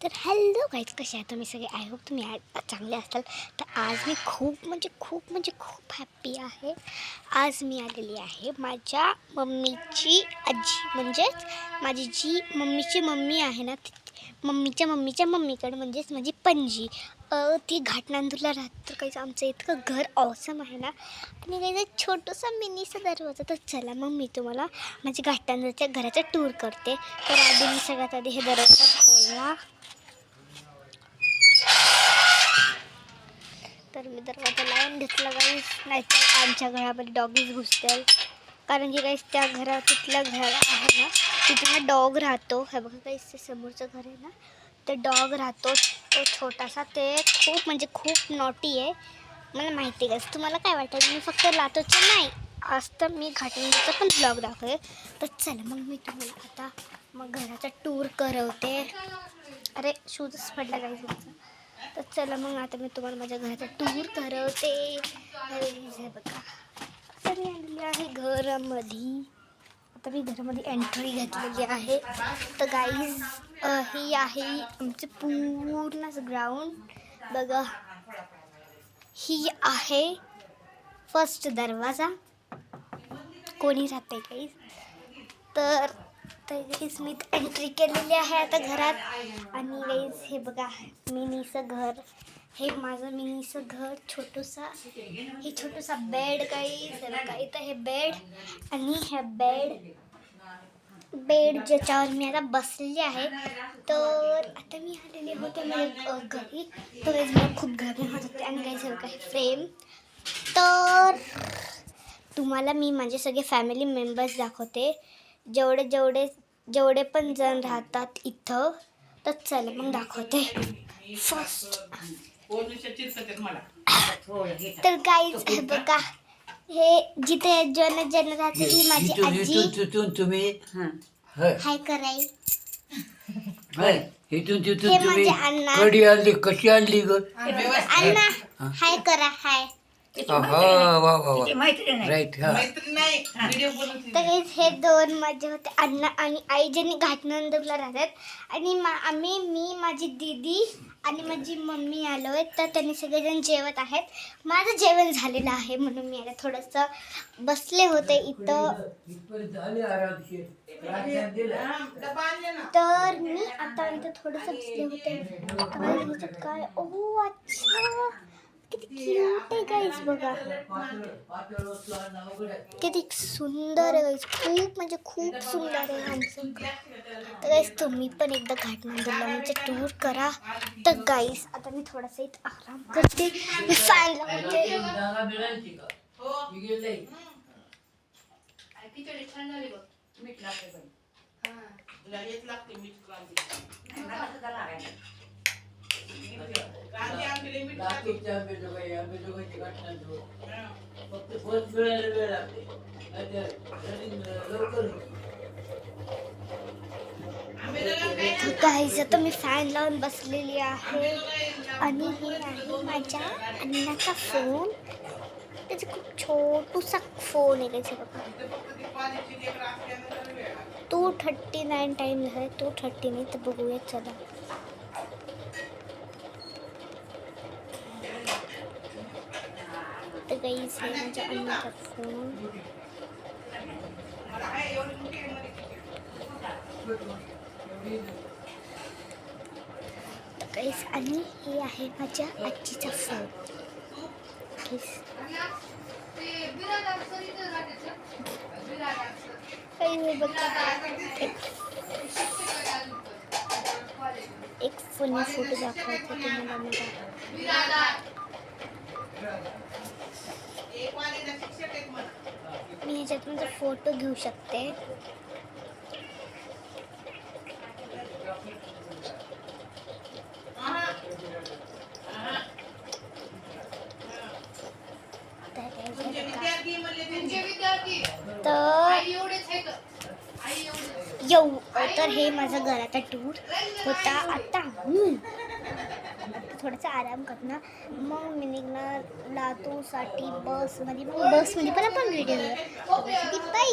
तर hello guys, कसे आहे तुम्ही सगळे? आय होप तुम्ही चांगले असाल. तर आज मी खूप हॅप्पी आहे. आज मी आलेली आहे माझ्या मम्मीची आजी, म्हणजेच माझी जी मम्मीची मम्मी आहे ना, मम्मीच्या मम्मीकडे, म्हणजेच माझी पणजी. ती घाटनांदूरला राहते. तर काहीच आमचं इतकं घर ऑसम आहे ना, आणि काही छोटंसा मिनीचा दरवाजा. तर चला मग मी तुम्हाला माझ्या घाटनांदूरच्या घराचा टूर करते. तर आधी मी सगळ्यात आधी हे दरवाजा खोलला. तर मी दरवाजा लावून घेतला गाईस, नाहीतर आमच्या घरामध्ये डॉगीज घुसतील. कारण की गाईस त्या तिथल्या घर आहे ना, तिथं डॉग राहतो. हे बघा गाईस, ते समोरचं घर आहे ना, ते डॉग राहतो. तो छोटासा, ते खूप नॉटी आहे. मला माहिती आहे. तुम्हाला काय वाटतं? मी फक्त लातूरचं नाही, आज तर मी घाटनांदूरचा पण ब्लॉग दाखवते. तर चला मग मी तुम्हाला आता घराचा टूर करवते. अरे शूजच पडला गाईस. तर चला मग आता मी तुम्हाला माझ्या घराचा टूर करवते. हे बघा, तर मी आलेली आहे घरामध्ये. आता मी घरामध्ये एंट्री घेतलेली आहे. तर गाईज, ही आहे आमचं पूर्णच ग्राउंड. बघा, ही आहे फर्स्ट दरवाजा. कोणी राहते गाईज? तर गाईज मी एंट्री केलेली आहे आता घरात. आणि गाईज हे बघा, मिनीचं घर. हे माझं मिनीचं घर, छोटूसा. हे छोटूसा बेड गाईज. हे बघा, इथं हे बेड, आणि हे बेड ज्याच्यावर मी आता बसलेली आहे. तर आता मी आलेले होते माझ्या घरी. तर गाईज मला खूप गरमी होत होते. आणि गाईज हे बघा, हे फ्रेम. तर तुम्हाला मी माझे सगळे फॅमिली मेंबर्स दाखवते, जेवढे पण जण राहतात इथं. तर चला मग दाखवते. फर्स्ट तर गाईज हे बघा, हे जिथे जण राहते, ही माझी आजी. तुम्ही हाय कराय. इथून हे तिथून माझे तुम्ही अण्णा. कडी आणली, कशी आणली ग? अण्णा हाय करा. हाय. राईट. हा, तर हे दोन माझे होते अण्णा आणि आई, ज्यांनी घाटनांदूरला राहतात. आणि मी माझी दीदी आणि माझी मम्मी आलो आहे. तर त्यांनी सगळेजण जेवत आहेत. माझं जेवण झालेलं आहे, म्हणून मी आता थोडंसं बसले होते इथं. तर मी आता इथं थोडंसं बसले होते. काय, ओ अच्छा, किती क्यूट आहे गाईस. बघा किती सुंदर आहे गाईस. खूप सुंदर आहे आमचं. तर गाईस, तुम्ही पण एकदा घाटनांदूरला म्हणजे टूर करा. तर गाईस आता मी थोडासा इथं आराम करते. मी फॅन लावते. गाईस आता मी फॅन लावून बसलेली आहे. आणि हे आहे माझ्या अण्णाचा फोन. त्याचा खूप छोटूसा फोन आहे त्याचा. बघा, 2:39 टाइम झाला. 2:30 नाही तर बघूया. चला तर गाईस, हे माझ्या अण्णाचा फोन. गाईस, आणि हे आहे माझ्या आजीचा फोन. एक फनी फोटो दाखवायचा तुम्हाला मला. मी ह्याच्यात माझा फोटो घेऊ शकते. तर हे माझा घराचा टूर होता. आता थोडासा आराम करणार, मग मी निघणार लातूरसाठी बसमध्ये. मग बसमध्ये पण आपण व्हिडिओ. बाय.